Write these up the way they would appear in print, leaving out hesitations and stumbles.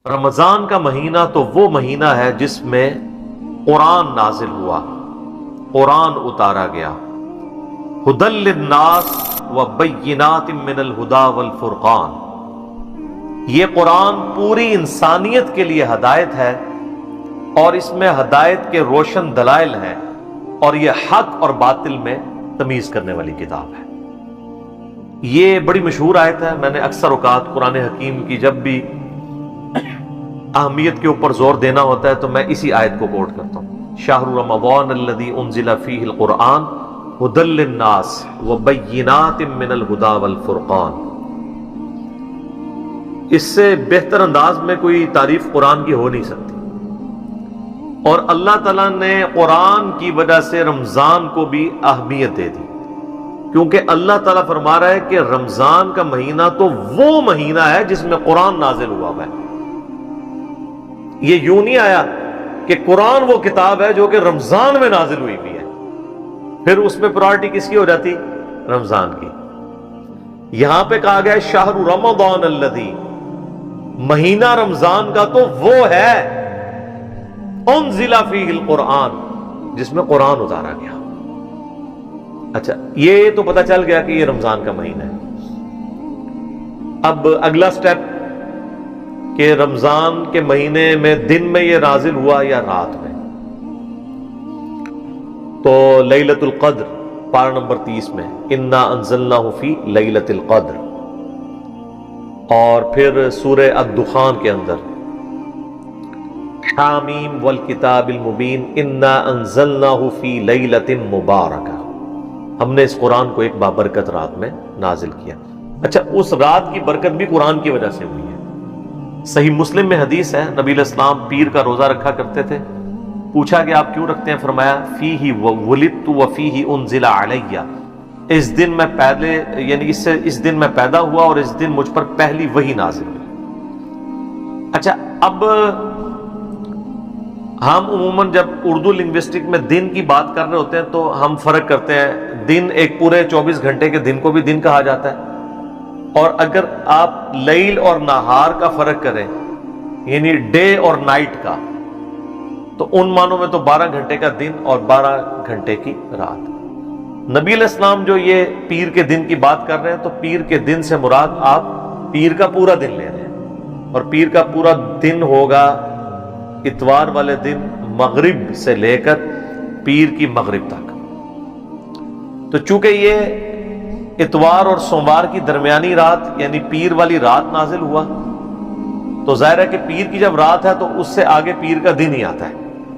رمضان کا مہینہ تو وہ مہینہ ہے جس میں قرآن نازل ہوا، قرآن اتارا گیا، ہدی للناس وبینات من الہدی والفرقان۔ یہ قرآن پوری انسانیت کے لیے ہدایت ہے اور اس میں ہدایت کے روشن دلائل ہیں، اور یہ حق اور باطل میں تمیز کرنے والی کتاب ہے۔ یہ بڑی مشہور آیت ہے، میں نے اکثر اوقات قرآن حکیم کی جب بھی اہمیت کے اوپر زور دینا ہوتا ہے تو میں اسی آیت کو کوٹ کرتا ہوں، شہر رمضان الذی انزل فیہ القرآن ھدی للناس وبینات من الھدی والفرقان۔ اس سے بہتر انداز میں کوئی تعریف قرآن کی ہو نہیں سکتی، اور اللہ تعالیٰ نے قرآن کی وجہ سے رمضان کو بھی اہمیت دے دی، کیونکہ اللہ تعالیٰ فرما رہا ہے کہ رمضان کا مہینہ تو وہ مہینہ ہے جس میں قرآن نازل ہوا ہے۔ یہ یوں نہیں آیا کہ قرآن وہ کتاب ہے جو کہ رمضان میں نازل ہوئی بھی ہے، پھر اس میں پرائرٹی کس کی ہو جاتی؟ رمضان کی۔ یہاں پہ کہا گیا شہر رمضان الذی، مہینہ رمضان کا تو وہ ہے انزل فیہ القرآن، جس میں قرآن اتارا گیا۔ اچھا، یہ تو پتہ چل گیا کہ یہ رمضان کا مہینہ ہے۔ اب اگلا سٹیپ کہ رمضان کے مہینے میں دن میں یہ نازل ہوا یا رات میں؟ تو لیلۃ القدر پارہ نمبر 30 میں انا انزلناہ فی لیلۃ القدر، اور پھر سورہ الدخان کے اندر حامیم والکتاب المبین انا انزلناہ فی لیلۃ مبارکہ، ہم نے اس قرآن کو ایک بابرکت رات میں نازل کیا۔ اچھا، اس رات کی برکت بھی قرآن کی وجہ سے ہوئی ہے۔ صحیح مسلم میں حدیث ہے، نبی علیہ السلام پیر کا روزہ رکھا کرتے تھے۔ پوچھا کہ آپ کیوں رکھتے ہیں؟ فرمایا فیہ ولدت وفیہ انزل علیہ، اس دن میں پہلے یعنی اس دن میں پیدا ہوا اور اس دن مجھ پر پہلی وحی نازل ہوئی۔ اچھا، اب ہم عموماً جب اردو لنگوسٹک میں دن کی بات کر رہے ہوتے ہیں تو ہم فرق کرتے ہیں، دن ایک پورے 24 گھنٹے کے دن کو بھی دن کہا جاتا ہے، اور اگر آپ لیل اور نہار کا فرق کریں یعنی ڈے اور نائٹ کا، تو ان معنوں میں تو 12 گھنٹے کا دن اور 12 گھنٹے کی رات۔ نبی علیہ السلام جو یہ پیر کے دن کی بات کر رہے ہیں تو پیر کے دن سے مراد آپ پیر کا پورا دن لے رہے ہیں، اور پیر کا پورا دن ہوگا اتوار والے دن مغرب سے لے کر پیر کی مغرب تک۔ تو چونکہ یہ اتوار اور سوموار کی درمیانی رات یعنی پیر والی رات نازل ہوا، تو ظاہر ہے کہ پیر کی جب رات ہے تو اس سے آگے پیر کا دن ہی آتا ہے،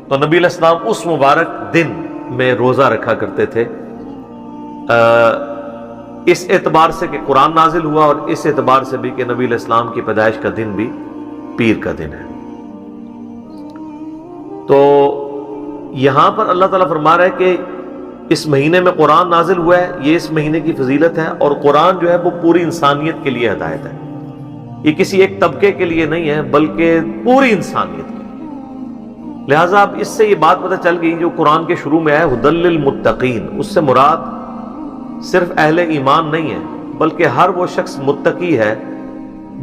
تو نبی علیہ السلام اس مبارک دن میں روزہ رکھا کرتے تھے، اس اعتبار سے کہ قرآن نازل ہوا، اور اس اعتبار سے بھی کہ نبی علیہ السلام کی پیدائش کا دن بھی پیر کا دن ہے۔ تو یہاں پر اللہ تعالیٰ فرما رہا ہے کہ اس مہینے میں قرآن نازل ہوا ہے، یہ اس مہینے کی فضیلت ہے، اور قرآن جو ہے وہ پوری انسانیت کے لیے ہدایت ہے، یہ کسی ایک طبقے کے لیے نہیں ہے بلکہ پوری انسانیت کے لیے۔ لہٰذا اب اس سے یہ بات پتہ چل گئی جو قرآن کے شروع میں ہے ھدی للمتقین، اس سے مراد صرف اہل ایمان نہیں ہے بلکہ ہر وہ شخص متقی ہے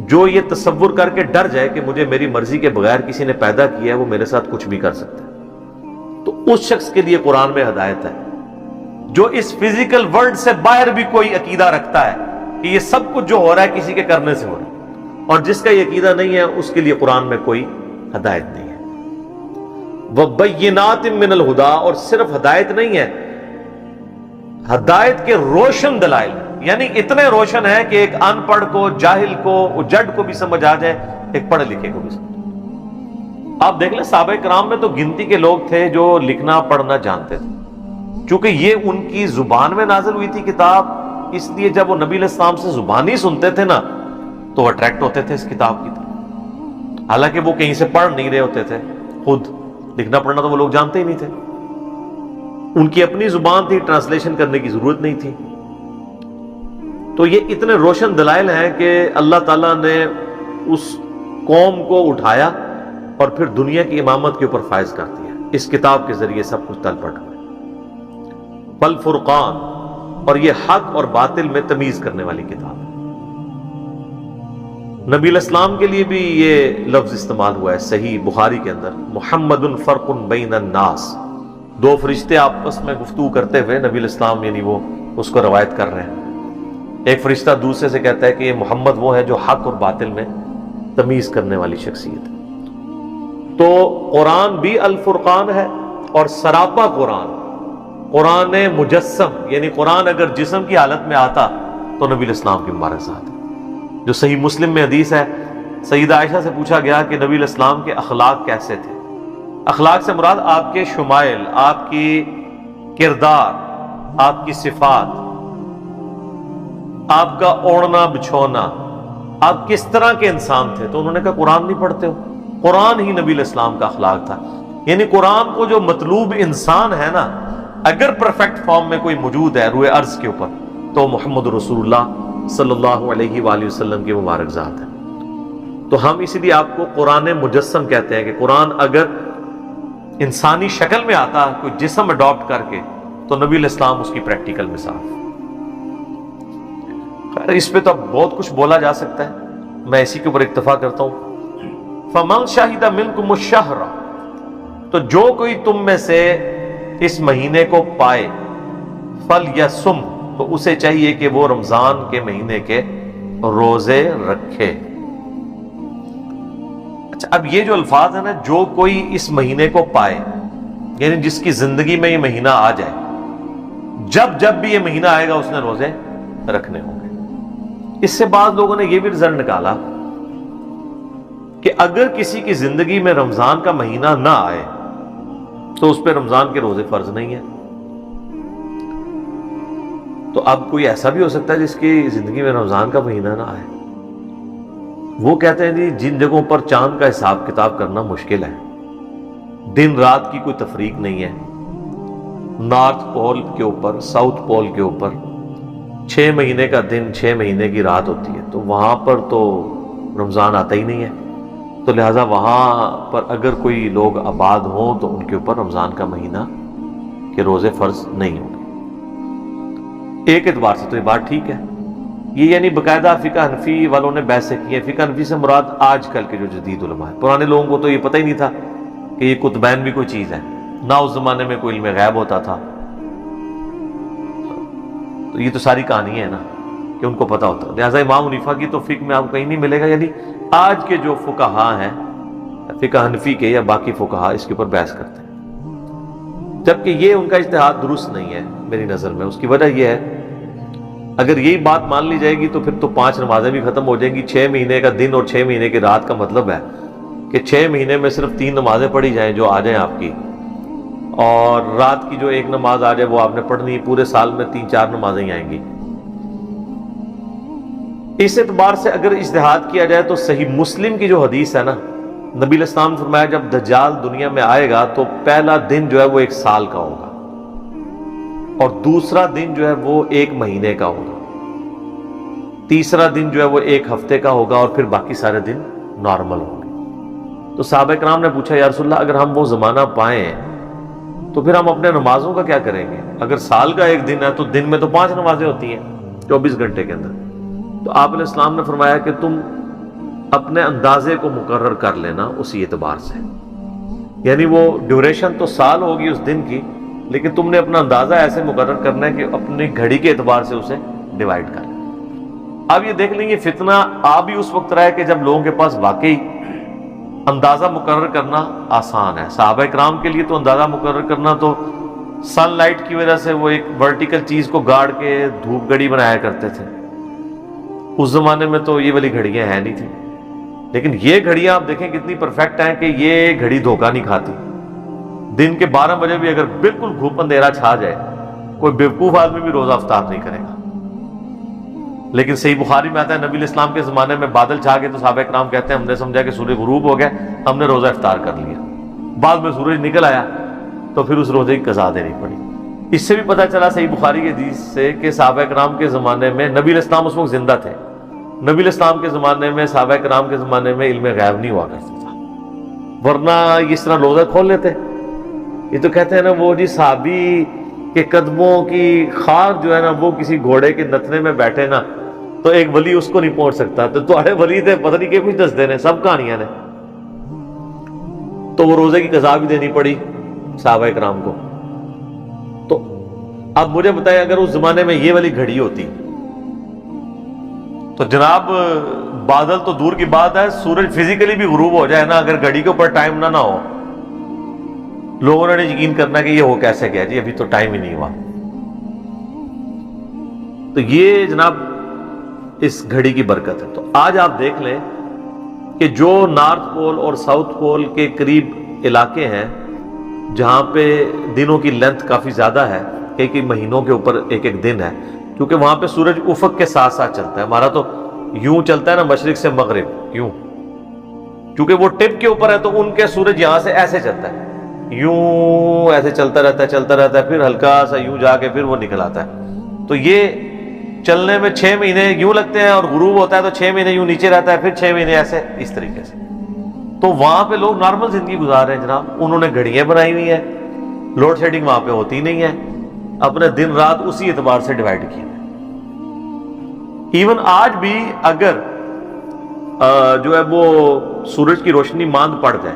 جو یہ تصور کر کے ڈر جائے کہ مجھے میری مرضی کے بغیر کسی نے پیدا کیا ہے، وہ میرے ساتھ کچھ بھی کر سکتا ہے، تو اس شخص کے لیے قرآن میں ہدایت ہے۔ جو اس فزیکل ورلڈ سے باہر بھی کوئی عقیدہ رکھتا ہے کہ یہ سب کچھ جو ہو رہا ہے کسی کے کرنے سے ہو رہا ہے، اور جس کا یہ عقیدہ نہیں ہے اس کے لیے قرآن میں کوئی ہدایت نہیں ہے۔ وبینات من الہدی، اور صرف ہدایت نہیں ہے، ہدایت کے روشن دلائل، یعنی اتنے روشن ہے کہ ایک ان پڑھ کو، جاہل کو، جڈ کو بھی سمجھ آ جائے، ایک پڑھے لکھے کو بھی سمجھ۔ آپ دیکھ لیں صحابہ کرام میں تو گنتی کے لوگ تھے جو لکھنا پڑھنا جانتے تھے، چونکہ یہ ان کی زبان میں نازل ہوئی تھی کتاب، اس لیے جب وہ نبی علیہ السلام سے زبانی سنتے تھے نا تو وہ اٹریکٹ ہوتے تھے اس کتاب کی طرف، حالانکہ وہ کہیں سے پڑھ نہیں رہے ہوتے تھے، خود لکھنا پڑھنا تو وہ لوگ جانتے ہی نہیں تھے، ان کی اپنی زبان تھی، ٹرانسلیشن کرنے کی ضرورت نہیں تھی۔ تو یہ اتنے روشن دلائل ہیں کہ اللہ تعالیٰ نے اس قوم کو اٹھایا اور پھر دنیا کی امامت کے اوپر فائز کر دیا، اس کتاب کے ذریعے سب کچھ تل پٹ ہوئے۔ والفرقان، اور یہ حق اور باطل میں تمیز کرنے والی کتاب ہے۔ نبی الاسلام کے لیے بھی یہ لفظ استعمال ہوا ہے صحیح بخاری کے اندر، محمد فرق بین الناس. دو فرشتے آپس میں گفتگو کرتے ہوئے نبی الاسلام یعنی وہ اس کو روایت کر رہے ہیں. ایک فرشتہ دوسرے سے کہتا ہے کہ یہ محمد وہ ہے جو حق اور باطل میں تمیز کرنے والی شخصیت ہے. تو قرآن بھی الفرقان ہے اور سراپا قرآن مجسم، یعنی قرآن اگر جسم کی حالت میں آتا تو نبی الاسلام کی مبارک ذات ہے. جو صحیح مسلم میں حدیث ہے، سیدہ عائشہ سے پوچھا گیا کہ نبی الاسلام کے اخلاق کیسے تھے. اخلاق سے مراد آپ کے شمائل، آپ کی کردار، آپ کی صفات، آپ کا اوڑھنا بچھونا، آپ کس طرح کے انسان تھے. تو انہوں نے کہا قرآن نہیں پڑھتے ہو. قرآن ہی نبی الاسلام کا اخلاق تھا. یعنی قرآن کو جو مطلوب انسان ہے نا، اگر پرفیکٹ فارم میں کوئی موجود ہے روئے ارض کے اوپر تو محمد رسول اللہ صلی اللہ علیہ وآلہ وسلم کی مبارک ذات ہے. تو ہم اسی لیے آپ کو قرآن مجسم کہتے ہیں کہ قرآن اگر انسانی شکل میں آتا کوئی جسم اڈاپٹ کر کے تو نبی الاسلام اس کی پریکٹیکل مثال. خیر اس پہ تو اب بہت کچھ بولا جا سکتا ہے، میں اسی کے اوپر اکتفا کرتا ہوں. فَمَنْ شَهِدَ مِنْكُمُ الشَّهْرَ، تو جو کوئی تم میں سے اس مہینے کو پائے، فَلْيَصُمْ، تو اسے چاہیے کہ وہ رمضان کے مہینے کے روزے رکھے. اچھا اب یہ جو الفاظ ہے نا، جو کوئی اس مہینے کو پائے، یعنی جس کی زندگی میں یہ مہینہ آ جائے، جب بھی یہ مہینہ آئے گا اس نے روزے رکھنے ہوں گے. اس سے بعض لوگوں نے یہ بھی رزلٹ نکالا کہ اگر کسی کی زندگی میں رمضان کا مہینہ نہ آئے تو اس پہ رمضان کے روزے فرض نہیں ہیں. تو اب کوئی ایسا بھی ہو سکتا ہے جس کی زندگی میں رمضان کا مہینہ نہ آئے. وہ کہتے ہیں جی جن جگہوں پر چاند کا حساب کتاب کرنا مشکل ہے، دن رات کی کوئی تفریق نہیں ہے، نارتھ پول کے اوپر ساؤتھ پول کے اوپر 6 مہینے کا دن 6 مہینے کی رات ہوتی ہے، تو وہاں پر تو رمضان آتا ہی نہیں ہے. تو لہٰذا وہاں پر اگر کوئی لوگ آباد ہوں تو ان کے اوپر رمضان کا مہینہ کے روزے فرض نہیں ہوں گے. ایک اعتبار سے تو یہ بات ٹھیک ہے. یہ یعنی باقاعدہ فقہ حنفی والوں نے بحثیں کی ہیں. فقہ حنفی سے مراد آج کل کے جو جدید علماء ہیں. پرانے لوگوں کو تو یہ پتہ ہی نہیں تھا کہ یہ قطبین بھی کوئی چیز ہے، نہ اس زمانے میں کوئی علم غیب ہوتا تھا. تو یہ تو ساری کہانی ہے نا کہ ان کو پتہ ہوتا. لہٰذا امام حنیفہ کی تو فقہ میں آپ کو کہیں نہیں ملے گا. یعنی آج کے جو فقہاء ہیں فقہ حنفی کے یا باقی فقہاء اس کے اوپر بحث کرتے ہیں، جبکہ یہ ان کا اجتہاد درست نہیں ہے میری نظر میں. اس کی وجہ یہ ہے اگر یہی بات مان لی جائے گی تو پھر تو 5 نمازیں بھی ختم ہو جائیں گی. 6 مہینے کا دن اور 6 مہینے کی رات کا مطلب ہے کہ 6 مہینے میں صرف 3 نمازیں پڑھی جائیں جو آ جائیں آپ کی، اور رات کی جو 1 نماز آ جائے وہ آپ نے پڑھنی. پورے سال میں 3-4 نمازیں ہی آئیں گی. اس اعتبار سے اگر اجتہاد کیا جائے تو صحیح مسلم کی جو حدیث ہے نا، نبی علیہ السلام نے فرمایا جب دجال دنیا میں آئے گا تو پہلا دن جو ہے وہ 1 سال کا ہوگا، اور دوسرا دن جو ہے وہ 1 مہینے کا ہوگا، تیسرا دن جو ہے وہ 1 ہفتے کا ہوگا، اور پھر باقی سارے دن نارمل ہوں گے. تو صحابہ کرام نے پوچھا یا رسول اللہ اگر ہم وہ زمانہ پائیں تو پھر ہم اپنے نمازوں کا کیا کریں گے؟ اگر سال کا 1 دن ہے تو دن میں تو 5 نمازیں ہوتی ہیں 24 گھنٹے کے اندر. تو آپ علیہ السلام نے فرمایا کہ تم اپنے اندازے کو مقرر کر لینا اسی اعتبار سے. یعنی وہ ڈیوریشن تو سال ہوگی اس دن کی، لیکن تم نے اپنا اندازہ ایسے مقرر کرنا ہے کہ اپنی گھڑی کے اعتبار سے اسے ڈیوائیڈ کر. اب یہ دیکھ لیں گے فتنہ آ بھی اس وقت رہا ہے کہ جب لوگوں کے پاس واقعی اندازہ مقرر کرنا آسان ہے. صحابہ کرام کے لیے تو اندازہ مقرر کرنا تو سن لائٹ کی وجہ سے وہ ایک ورٹیکل چیز کو گاڑ کے دھوپ گھڑی بنایا کرتے تھے. اس زمانے میں تو یہ والی گھڑیاں ہیں نہیں تھی، لیکن یہ گھڑیاں آپ دیکھیں کتنی پرفیکٹ ہیں کہ یہ گھڑی دھوکہ نہیں کھاتی. دن کے 12 بجے بھی اگر بالکل گھوپ اندھیرا چھا جائے کوئی بیوقوف آدمی بھی روزہ افطار نہیں کرے گا. لیکن صحیح بخاری میں آتا ہے نبی الاسلام کے زمانے میں بادل چھا گئے تو صحابہ کرام کہتے ہیں ہم نے سمجھا کہ سورج غروب ہو گیا، ہم نے روزہ افطار کر لیا. بعد میں سورج نکل آیا تو پھر اس روزے کی قضا دینی پڑی. اس سے بھی پتہ چلا صحیح بخاری کی حدیث سے کہ صحابہ کرام کے زمانے میں نبی الاسلام اس وقت زندہ تھے. نبی الاسلام کے زمانے میں صحابہ کرام کے زمانے میں علم غیب نہیں ہوا کرتا تھا، ورنہ اس طرح روزہ کھول لیتے. یہ تو کہتے ہیں نا وہ جی صحابی کے قدموں کی خار جو ہے نا وہ کسی گھوڑے کے نتنے میں بیٹھے نا تو ایک ولی اس کو نہیں پہنچ سکتا، تو تھوڑے ولی تھے پتہ نہیں کہ کچھ دس دینے، سب کہانیاں نے. تو وہ روزے کی قضا بھی دینی پڑی صحابہ کرام کو. تو اب مجھے بتائیں اگر اس زمانے میں یہ والی گھڑی ہوتی تو جناب بادل تو دور کی بات ہے، سورج فزیکلی بھی غروب ہو جائے نا، اگر گھڑی کے اوپر ٹائم نہ ہو، لوگوں نے یقین کرنا کہ یہ ہو کیسے گیا جی، ابھی تو ٹائم ہی نہیں ہوا. تو یہ جناب اس گھڑی کی برکت ہے. تو آج آپ دیکھ لیں کہ جو نارتھ پول اور ساؤتھ پول کے قریب علاقے ہیں جہاں پہ دنوں کی لینتھ کافی زیادہ ہے، ایک ایک مہینوں کے اوپر ایک ایک دن ہے، کیونکہ وہاں پہ سورج افق کے ساتھ ساتھ چلتا ہے. ہمارا تو یوں چلتا ہے نا، مشرق سے مغرب یوں، کیونکہ وہ ٹپ کے اوپر ہے تو ان کے سورج یہاں سے ایسے چلتا ہے، یوں ایسے چلتا رہتا ہے، پھر ہلکا سا یوں جا کے پھر وہ نکل آتا ہے. تو یہ چلنے میں 6 مہینے یوں لگتے ہیں، اور غروب ہوتا ہے تو 6 مہینے یوں نیچے رہتا ہے، پھر 6 مہینے ایسے اس طریقے سے. تو وہاں پہ لوگ نارمل زندگی گزار رہے ہیں جناب. انہوں نے گھڑیاں بنائی ہوئی ہیں، لوڈ شیڈنگ وہاں پہ ہوتی نہیں ہے، اپنے دن رات اسی اعتبار سے ڈیوائڈ کیے. ایون آج بھی اگر جو ہے وہ سورج کی روشنی ماند پڑ جائے،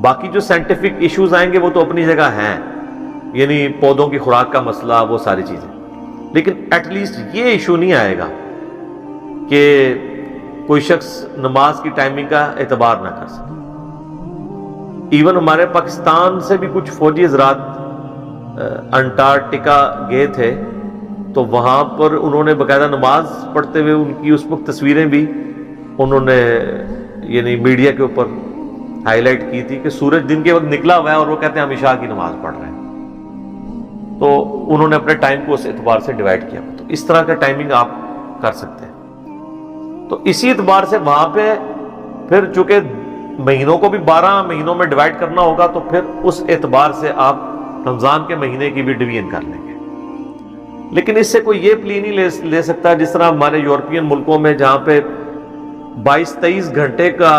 باقی جو سائنٹیفک ایشوز آئیں گے وہ تو اپنی جگہ ہیں، یعنی پودوں کی خوراک کا مسئلہ، وہ ساری چیزیں، لیکن ایٹ لیسٹ یہ ایشو نہیں آئے گا کہ کوئی شخص نماز کی ٹائمنگ کا اعتبار نہ کر سکے. ایون ہمارے پاکستان سے بھی کچھ فوجی حضرات انٹارکٹیکا گئے تھے، تو وہاں پر انہوں نے باقاعدہ نماز پڑھتے ہوئے ان کی اس وقت تصویریں بھی انہوں نے یعنی میڈیا کے اوپر ہائی لائٹ کی تھی کہ سورج دن کے وقت نکلا ہوا ہے اور وہ کہتے ہیں ہم عشاء کی نماز پڑھ رہے ہیں. تو انہوں نے اپنے ٹائم کو اس اعتبار سے ڈیوائڈ کیا. تو اس طرح کا ٹائمنگ آپ کر سکتے ہیں. تو اسی اعتبار سے وہاں پہ پھر چونکہ مہینوں کو بھی 12 مہینوں میں ڈیوائڈ کرنا ہوگا، تو پھر اس اعتبار سے آپ رمضان کے مہینے کی بھی ڈویژن کر لیں گے. لیکن اس سے کوئی یہ پلی نہیں لے سکتا جس طرح ہمارے یورپین ملکوں میں جہاں پہ 22-23 گھنٹے کا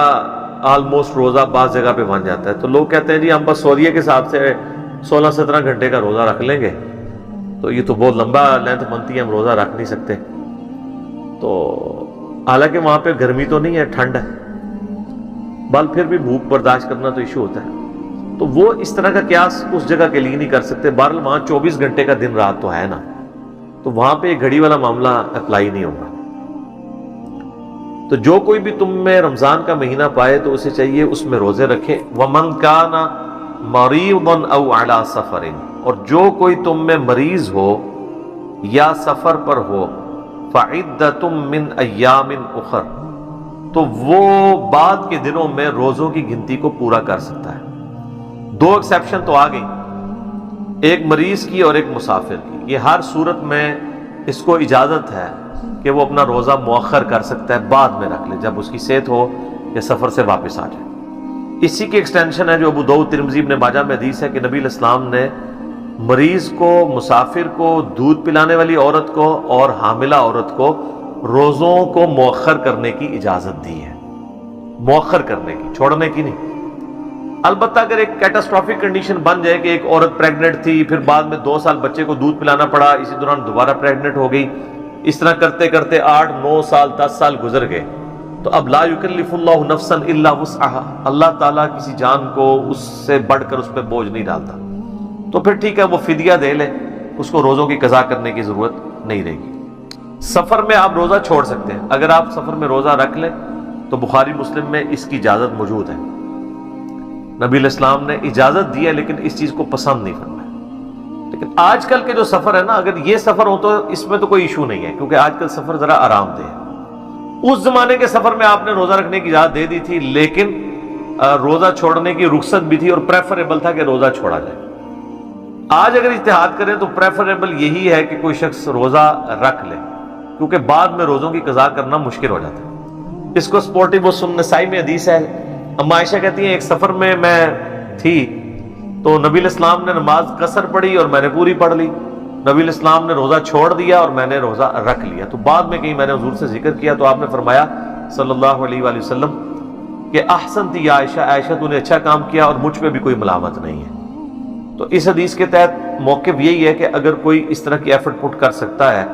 آلموسٹ روزہ بعض جگہ پہ بن جاتا ہے. تو لوگ کہتے ہیں جی ہم بس سوریہ کے حساب سے 16-17 گھنٹے کا روزہ رکھ لیں گے، تو یہ تو بہت لمبا لینتھ بنتی ہے، ہم روزہ رکھ نہیں سکتے. تو حالانکہ وہاں پہ گرمی تو نہیں ہے، ٹھنڈ ہے، بل پھر بھی بھوک برداشت کرنا تو ایشو ہوتا ہے. تو وہ اس طرح کا قیاس اس جگہ کے لیے نہیں کر سکتے. بہرحال وہاں 24 گھنٹے کا دن رات تو ہے نا، تو وہاں پہ گھڑی والا معاملہ اپلائی نہیں ہوگا. تو جو کوئی بھی تم میں رمضان کا مہینہ پائے تو اسے چاہیے اس میں روزے رکھے. وَمَنْ كَانَ مَرِيضًا أَوْ عَلَى سَفَرٍ، اور جو کوئی تم میں مریض ہو یا سفر پر ہو، فَعِدَّةٌ مِّنْ أَيَّامٍ أُخَرَ، تو وہ بعد کے دنوں میں روزوں کی گنتی کو پورا کر سکتا ہے. 2 ایکسیپشن تو آ گئی، ایک مریض کی اور ایک مسافر کی. یہ ہر صورت میں اس کو اجازت ہے کہ وہ اپنا روزہ مؤخر کر سکتا ہے، بعد میں رکھ لے جب اس کی صحت ہو یا سفر سے واپس آ جائے. اسی کی ایکسٹینشن ہے جو ابو داؤد، ترمذی، ابن ماجہ میں حدیث ہے کہ نبی علیہ السلام نے مریض کو، مسافر کو، دودھ پلانے والی عورت کو اور حاملہ عورت کو روزوں کو مؤخر کرنے کی اجازت دی ہے. مؤخر کرنے کی، چھوڑنے کی نہیں. البتہ اگر ایک کیٹاسٹرافک کنڈیشن بن جائے کہ ایک عورت پریگننٹ تھی، پھر بعد میں 2 سال بچے کو دودھ پلانا پڑا، اسی دوران دوبارہ پریگننٹ ہو گئی، اس طرح کرتے کرتے 8-9 سال 10 سال گزر گئے، تو اب لا یکلف اللہ نفسا الا وسعها، اللہ تعالیٰ کسی جان کو اس سے بڑھ کر اس پہ بوجھ نہیں ڈالتا. تو پھر ٹھیک ہے، وہ فدیہ دے لے، اس کو روزوں کی قضا کرنے کی ضرورت نہیں رہے گی. سفر میں آپ روزہ چھوڑ سکتے ہیں. اگر آپ سفر میں روزہ رکھ لیں تو بخاری مسلم میں اس کی اجازت موجود ہے. نبی علیہ السلام نے اجازت دی ہے، لیکن اس چیز کو پسند نہیں فرمایا. لیکن آج کل کے جو سفر ہے نا، اگر یہ سفر ہو تو اس میں تو کوئی ایشو نہیں ہے، کیونکہ آج کل سفر ذرا آرام دہ ہے. اس زمانے کے سفر میں آپ نے روزہ رکھنے کی اجازت دے دی تھی، لیکن روزہ چھوڑنے کی رخصت بھی تھی اور پریفریبل تھا کہ روزہ چھوڑا جائے. آج اگر اجتہاد کریں تو پریفریبل یہی ہے کہ کوئی شخص روزہ رکھ لے، کیونکہ بعد میں روزوں کی قضا کرنا مشکل ہو جاتا ہے. اس کو سپورٹیو و سنن نسائی میں حدیث ہے. اما عائشہ کہتی ہیں ایک سفر میں تھی تو نبی علیہ السلام نے نماز قصر پڑھی اور میں نے پوری پڑھ لی. نبی علیہ السلام نے روزہ چھوڑ دیا اور میں نے روزہ رکھ لیا. تو بعد میں کہیں میں نے حضور سے ذکر کیا تو آپ نے فرمایا صلی اللہ علیہ وآلہ وسلم کہ احسنتی یا عائشہ، عائشہ تو نے اچھا کام کیا اور مجھ پہ بھی کوئی ملامت نہیں ہے. تو اس حدیث کے تحت موقف یہی ہے کہ اگر کوئی اس طرح کی ایفرٹ پٹ کر سکتا ہے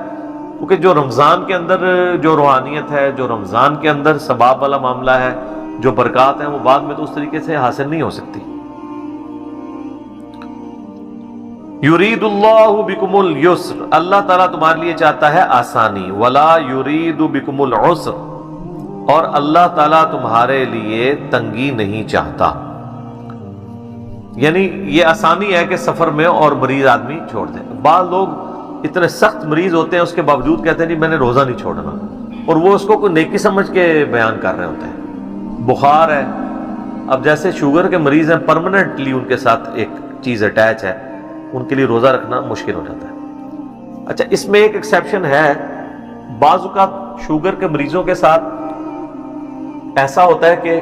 کیونکہ جو رمضان کے اندر جو روحانیت ہے، جو رمضان کے اندر ثواب والا معاملہ ہے، جو برکات ہیں، وہ بعد میں تو اس طریقے سے حاصل نہیں ہو سکتی۔ یرید اللہ بکم اليسر، اللہ تعالیٰ تمہارے لیے چاہتا ہے آسانی، ولا یرید بکم العسر، اور اللہ تعالیٰ تمہارے لیے تنگی نہیں چاہتا۔ یعنی یہ آسانی ہے کہ سفر میں اور مریض آدمی چھوڑ دے۔ بعض لوگ اتنے سخت مریض ہوتے ہیں، اس کے باوجود کہتے ہیں جی میں نے روزہ نہیں چھوڑنا، اور وہ اس کو کوئی نیکی سمجھ کے بیان کر رہے ہوتے ہیں۔ بخار ہے، اب جیسے شوگر کے مریض ہیں، پرماننٹلی ان کے ساتھ ایک چیز اٹیچ ہے، ان کے لیے روزہ رکھنا مشکل ہو جاتا ہے۔ اچھا، اس میں ایک ایکسیپشن ہے، بعض اوقات شوگر کے مریضوں کے ساتھ ایسا ہوتا ہے کہ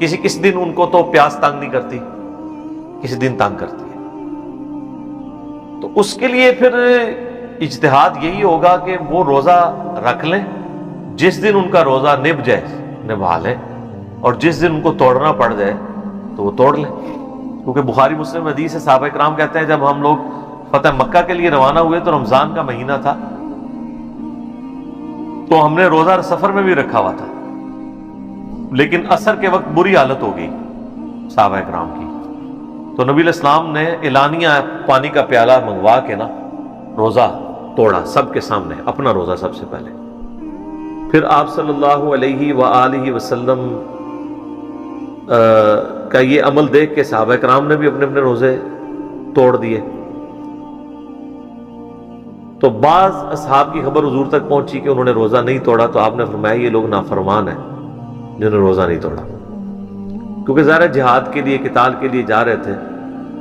کسی دن ان کو تو پیاس تنگ نہیں کرتی، کسی دن تنگ کرتی ہے، تو اس کے لیے پھر اجتہاد یہی ہوگا کہ وہ روزہ رکھ لیں، جس دن ان کا روزہ نبھ جائے نبھا لیں، اور جس دن ان کو توڑنا پڑ جائے تو وہ توڑ لیں۔ کیونکہ بخاری مسلم حدیث ہے، صحابہ کرام کہتے ہیں جب ہم لوگ فتح مکہ کے لیے روانہ ہوئے تو رمضان کا مہینہ تھا، تو ہم نے روزہ سفر میں بھی رکھا ہوا تھا، لیکن عصر کے وقت بری حالت ہو گئی صحابہ کرام کی، تو نبی علیہ السلام نے اعلانیہ پانی کا پیالہ منگوا کے نا روزہ توڑا سب کے سامنے، اپنا روزہ سب سے پہلے، پھر آپ صلی اللہ علیہ وآلہ وسلم کا یہ عمل دیکھ کے صحابہ کرام نے بھی اپنے اپنے روزے توڑ دیے۔ تو بعض اصحاب کی خبر حضور تک پہنچی کہ انہوں نے روزہ نہیں توڑا، تو آپ نے فرمایا یہ لوگ نافرمان ہیں جنہوں نے روزہ نہیں توڑا، کیونکہ ظاہر جہاد کے لیے، قتال کے لیے جا رہے تھے،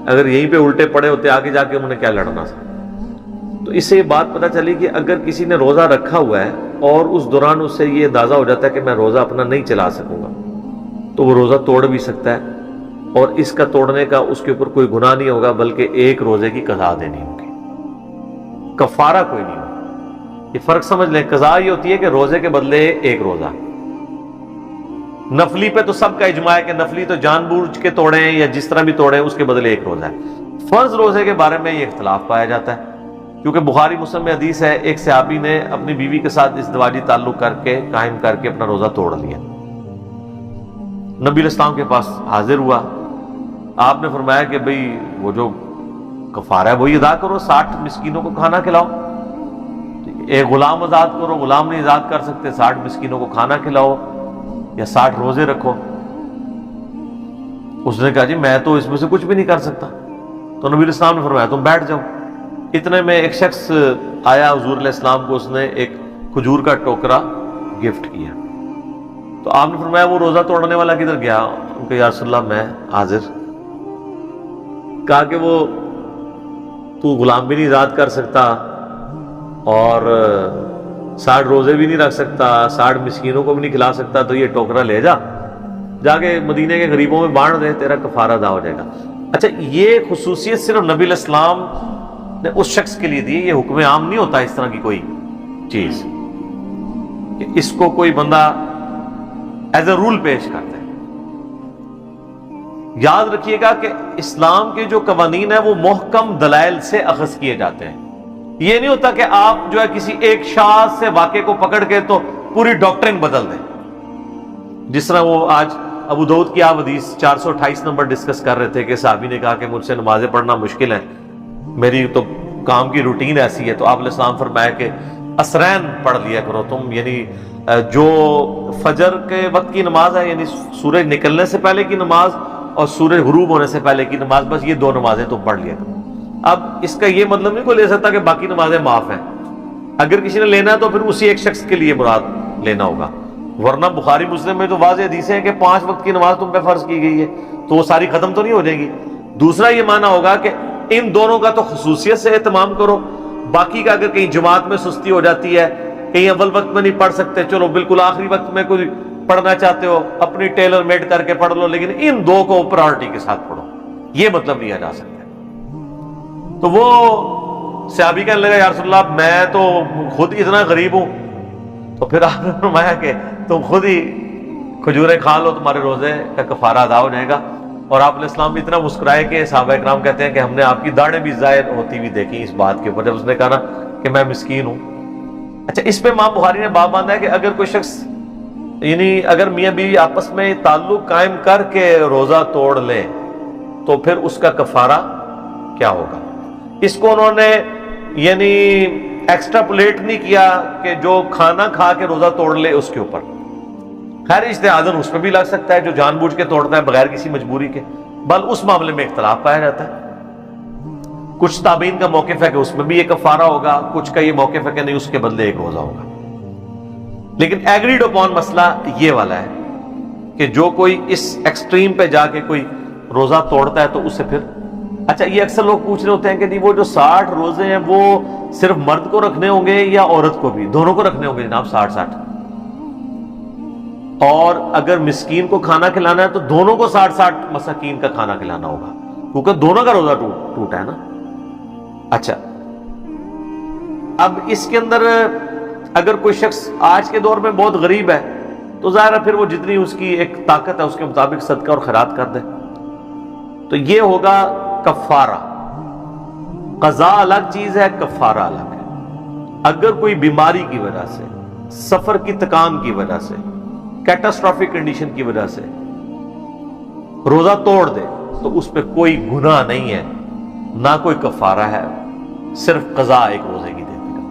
اگر یہیں پہ الٹے پڑے ہوتے آگے جا کے انہوں نے کیا لڑنا تھا۔ تو اس سے یہ بات پتہ چلی کہ اگر کسی نے روزہ رکھا ہوا ہے اور اس دوران اس سے یہ اندازہ ہو جاتا ہے کہ میں روزہ اپنا نہیں چلا سکوں گا، تو وہ روزہ توڑ بھی سکتا ہے، اور اس کا توڑنے کا اس کے اوپر کوئی گناہ نہیں ہوگا، بلکہ ایک روزے کی قضا دینی ہوگی، کفارہ کوئی نہیں ہوگا۔ یہ فرق سمجھ لیں، قضا یہ ہوتی ہے کہ روزے کے بدلے ایک روزہ، نفلی پہ تو سب کا اجماع ہے کہ نفلی تو جان بوجھ کے توڑیں یا جس طرح بھی توڑیں، اس کے بدلے ایک روزہ ہے۔ فرض روزے کے بارے میں یہ اختلاف پایا جاتا ہے، کیونکہ بخاری مسلم میں حدیث ہے، ایک صحابی نے اپنی بیوی کے ساتھ ازدواجی تعلق کر کے قائم کر کے اپنا روزہ توڑ لیا، نبی علیہ السلام کے پاس حاضر ہوا، آپ نے فرمایا کہ بھئی وہ جو کفارہ ہے وہی ادا کرو، 60 مسکینوں کو کھانا کھلاؤ، ایک غلام آزاد کرو، غلام نہیں آزاد کر سکتے، 60 مسکینوں کو کھانا کھلاؤ یا 60 روزے رکھو۔ اس نے کہا جی میں تو اس میں سے کچھ بھی نہیں کر سکتا، تو نبی علیہ السلام نے فرمایا تم بیٹھ جاؤ۔ اتنے میں ایک شخص آیا حضور علیہ السلام کو، اس نے ایک کھجور کا ٹوکرا گفٹ کیا، تو آپ نے فرمایا وہ روزہ توڑنے والا کدھر گیا؟ ان کو یا رسول اللہ میں حاضر۔ کہا کہ وہ تو غلام بھی نہیں آزاد کر سکتا اور 60 روزے بھی نہیں رکھ سکتا، 60 مسکینوں کو بھی نہیں کھلا سکتا، تو یہ ٹوکرا لے جا کے مدینے کے غریبوں میں بانٹ دے، تیرا کفارہ ادا ہو جائے گا۔ اچھا، یہ خصوصیت صرف نبی علیہ السلام نے اس شخص کے لیے دی، یہ حکم عام نہیں ہوتا اس طرح کی کوئی چیز کہ اس کو کوئی بندہ ایز اے رول پیش کرتا ہے۔ یاد رکھیے گا کہ اسلام کے جو قوانین ہیں وہ محکم دلائل سے اخذ کیے جاتے ہیں، یہ نہیں ہوتا کہ آپ جو ہے کسی ایک شاذ سے واقعے کو پکڑ کے تو پوری ڈاکٹرن بدل دیں، جس طرح وہ آج ابو داؤد کی آپ حدیث 428 نمبر ڈسکس کر رہے تھے کہ صحابی نے کہا کہ مجھ سے نمازیں پڑھنا مشکل ہے، میری تو کام کی روٹین ایسی ہے، تو آپ علیہ السلام فرمایا کہ اسرین پڑھ لیا کرو تم، یعنی جو فجر کے وقت کی نماز ہے، یعنی سورج نکلنے سے پہلے کی نماز اور سورج غروب ہونے سے پہلے کی نماز، بس یہ 2 نمازیں تم پڑھ لیا کرو۔ اب اس کا یہ مطلب نہیں کوئی لے سکتا کہ باقی نمازیں معاف ہیں، اگر کسی نے لینا ہے تو پھر اسی ایک شخص کے لیے مراد لینا ہوگا، ورنہ بخاری مسلم میں تو واضح حدیثیں ہیں کہ 5 وقت کی نماز تم پہ فرض کی گئی ہے، تو وہ ساری ختم تو نہیں ہو جائے گی۔ دوسرا یہ معنی ہوگا کہ ان دونوں کا تو خصوصیت سے اہتمام کرو، باقی کا اگر کہیں جماعت میں سستی ہو جاتی ہے، کہیں اول وقت میں نہیں پڑھ سکتے، چلو بالکل آخری وقت میں کوئی پڑھنا چاہتے ہو اپنی ٹیلر میڈ کر کے پڑھ لو، لیکن ان 2 کو پرائورٹی کے ساتھ پڑھو، یہ مطلب لیا جا سکتا ہے۔ تو وہ صحابی کہنے لگا یا رسول اللہ میں تو خود اتنا غریب ہوں، تو پھر آپ نے فرمایا کہ تم خود ہی کھجوریں کھا لو، تمہارے روزے کا کفارہ ادا ہو جائے گا۔ اور آپ علیہ السلام بھی اتنا مسکرائے کہ صحابہ اکرام کہتے ہیں کہ ہم نے آپ کی داڑھیں بھی ظاہر ہوتی ہوئی دیکھی اس بات کے اوپر، جب اس نے کہا نا کہ میں مسکین ہوں، اچھا، اس پہ امام بخاری نے باب باندھا ہے کہ اگر کوئی شخص یعنی اگر میاں بیوی آپس میں تعلق قائم کر کے روزہ توڑ لے تو پھر اس کا کفارہ کیا ہوگا. اس کو انہوں نے یعنی ایکسٹراپولیٹ نہیں کیا کہ جو کھانا کھا کے روزہ توڑ لے اس کے اوپر. خیر اجتہاداً اس پہ بھی لگ سکتا ہے جو جان بوجھ کے توڑتا ہے بغیر کسی مجبوری کے، بل اس معاملے میں اختلاف پایا جاتا ہے. کچھ تابعین کا موقف ہے کہ اس میں بھی یہ کفارہ ہوگا، کچھ کا یہ موقف ہے کہ نہیں، اس کے بدلے ایک روزہ ہوگا. لیکن ایگریڈ اپون مسئلہ یہ والا ہے کہ جو کوئی اس ایکسٹریم پہ جا کے کوئی روزہ توڑتا ہے تو اسے پھر اچھا، یہ اکثر لوگ پوچھ رہے ہوتے ہیں کہ جی وہ جو 60 روزے ہیں وہ صرف مرد کو رکھنے ہوں گے یا عورت کو بھی؟ دونوں کو رکھنے ہوں گے جناب 60. اور اگر مسکین کو کھانا کھلانا ہے تو دونوں کو 60 مساکین کا کھانا کھلانا ہوگا، کیونکہ دونوں کا روزہ ٹوٹا ہے نا. اچھا، اب اس کے اندر اگر کوئی شخص آج کے دور میں بہت غریب ہے تو ظاہر ہے پھر وہ جتنی اس کی ایک طاقت ہے اس کے مطابق صدقہ اور خیرات کر دے. تو یہ ہوگا کفارہ. قضاء الگ چیز ہے، کفارہ الگ ہے. اگر کوئی بیماری کی وجہ سے، سفر کی تکان کی وجہ سے، کیٹاسٹرافک کنڈیشن کی وجہ سے روزہ توڑ دے تو اس پہ کوئی گناہ نہیں ہے، نہ کوئی کفارہ ہے، صرف قضاء ایک روزے کی دیتی ہے.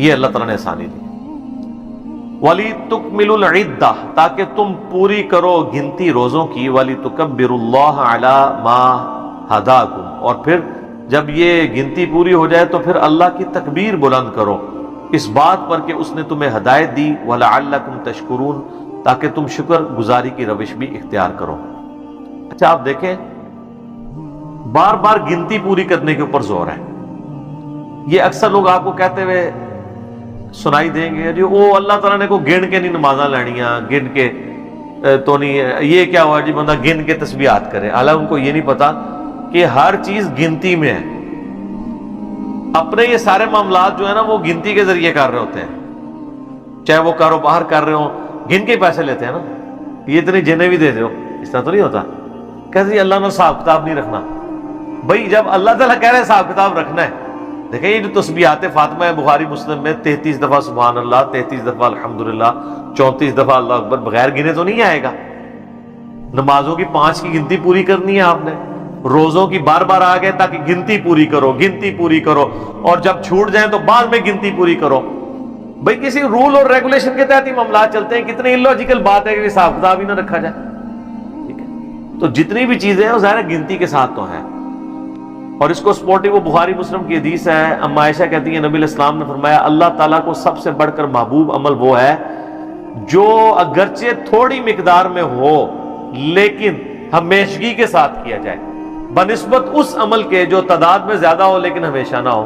یہ اللہ تعالیٰ نے آسانی دی. وَلِتُكْمِلُوا الْعِدَّةَ، تاکہ تم پوری کرو گنتی روزوں کی. وَلِتُكَبِّرُوا اللَّهَ عَلَى مَا هَدَاكُمْ، اور پھر جب یہ گنتی پوری ہو جائے تو پھر اللہ کی تکبیر بلند کرو اس بات پر کہ اس نے تمہیں ہدایت دی. وَلَعَلَّكُمْ تَشْكُرُونَ، تاکہ تم شکر گزاری کی روش بھی اختیار کرو. اچھا، آپ دیکھیں بار بار گنتی پوری کرنے کے اوپر زور ہے. یہ اکثر لوگ آپ کو کہتے ہوئے سنائی دیں گے جی وہ اللہ تعالیٰ نے کو گن کے نہیں نمازاں لینیاں، گن کے تو نہیں، یہ کیا ہوا جی بندہ گن کے تسبیحات کرے. حالانکہ ان کو یہ نہیں پتا کہ ہر چیز گنتی میں ہے. اپنے یہ سارے معاملات جو ہے نا وہ گنتی کے ذریعے کر رہے ہوتے ہیں. چاہے وہ کاروبار کر رہے ہوں گن کے پیسے لیتے ہیں نا. یہ اتنی جنیں بھی دے دو، اس طرح تو نہیں ہوتا. کہتے جی اللہ نے حساب کتاب نہیں رکھنا. بھائی جب اللہ تعالیٰ کہہ رہے حساب کتاب رکھنا ہے، دیکھیں یہ جو تسبیحات فاطمہ ہے بخاری مسلم میں 33 دفعہ سبحان اللہ، 33 دفعہ الحمدللہ، 34 دفعہ اللہ اکبر، بغیر گنے تو نہیں آئے گا. نمازوں کی 5 کی گنتی پوری کرنی ہے آپ نے، روزوں کی بار بار آ گئے تاکہ گنتی پوری کرو، گنتی پوری کرو، اور جب چھوٹ جائیں تو بعد میں گنتی پوری کرو. بھائی کسی رول اور ریگولیشن کے تحت ہی معاملات چلتے ہیں. کتنی illogical بات ہے کہ حساب کتاب ہی نہ رکھا جائے. ٹھیک ہے، تو جتنی بھی چیزیں ہیں وہ ظاہر گنتی کے ساتھ تو ہیں. اور اس کو سپورٹنگ وہ بخاری مسلم کی حدیث ہے. اما عائشہ کہتی ہیں نبی علیہ السلام نے فرمایا اللہ تعالیٰ کو سب سے بڑھ کر محبوب عمل وہ ہے جو اگرچہ تھوڑی مقدار میں ہو لیکن ہمیشگی کے ساتھ کیا جائے، بنسبت اس عمل کے جو تعداد میں زیادہ ہو لیکن ہمیشہ نہ ہو.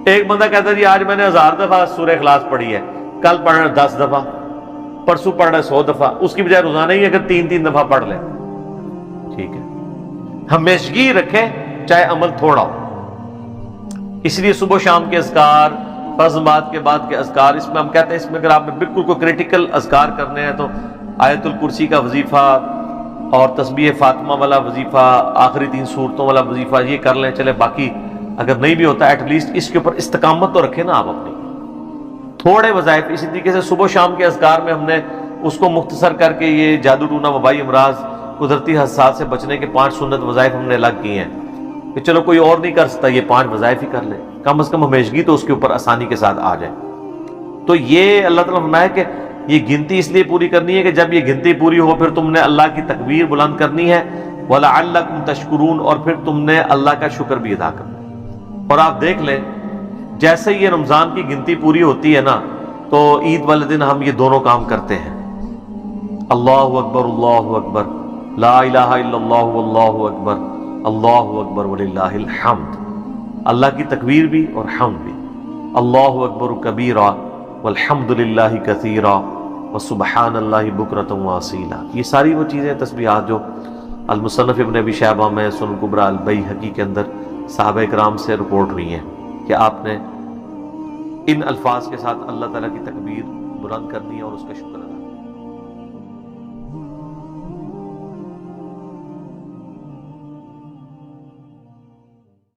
ایک بندہ کہتا ہے جی آج میں نے 1000 دفعہ سورہ اخلاص پڑھی ہے، کل پڑھ رہا 10 دفعہ، پرسوں پڑھ رہا 100 دفعہ. اس کی بجائے روزانہ ہی اگر 3 دفعہ پڑھ لے، ٹھیک ہے، ہمیشگی رکھے چاہے عمل تھوڑا ہو. اس لیے صبح شام کے اذکار، فرض نماز کے بعد کے اذکار، اس میں ہم کہتے ہیں اس میں اگر آپ نے بالکل کوئی کریٹیکل اذکار کرنے ہیں تو آیت الکرسی کا وظیفہ اور تسبیح فاطمہ والا وظیفہ، آخری 3 سورتوں والا وظیفہ یہ کر لیں. چلے باقی اگر نہیں بھی ہوتا ایٹ لیسٹ اس کے اوپر استقامت تو رکھیں نا آپ اپنی. تھوڑے وظائف اسی طریقے سے صبح شام کے اذکار میں ہم نے اس کو مختصر کر کے یہ جادو ٹونا، وبائی امراض، قدرتی حادثات سے بچنے کے 5 سنت وظائف ہم نے الگ کیے ہیں کہ چلو کوئی اور نہیں کر سکتا یہ 5 وظائف ہی کر لے، کم از کم ہمیشگی تو اس کے اوپر آسانی کے ساتھ آ جائے. تو یہ اللہ تعالیٰ نے فرمایا کہ یہ گنتی اس لیے پوری کرنی ہے کہ جب یہ گنتی پوری ہو پھر تم نے اللہ کی تکبیر بلند کرنی ہے. وَلَعَلَّكُمْ تَشْكُرُونَ، اور پھر تم نے اللہ کا شکر بھی ادا کرنا. اور آپ دیکھ لیں جیسے یہ رمضان کی گنتی پوری ہوتی ہے نا تو عید والے دن ہم یہ دونوں کام کرتے ہیں. اللہ اکبر اللہ اکبر، لا الہ الا اللہ واللہ اکبر، اللہ اکبر وللہ الحمد. اللہ کی تکبیر بھی اور حمد بھی. اللہ اکبر کبیرا والحمد للہ کثیرا وسبحان اللہ بکرۃ واصیلا. یہ ساری وہ چیزیں تسبیحات جو المصنف ابن ابی شیبہ میں سنن کبریٰ البیہقی کے اندر صحابہ کرام سے رپورٹ ہوئی ہیں کہ آپ نے ان الفاظ کے ساتھ اللہ تعالیٰ کی تکبیر بلند کرنی ہے اور اس کا شکر ادا کرنا ہے.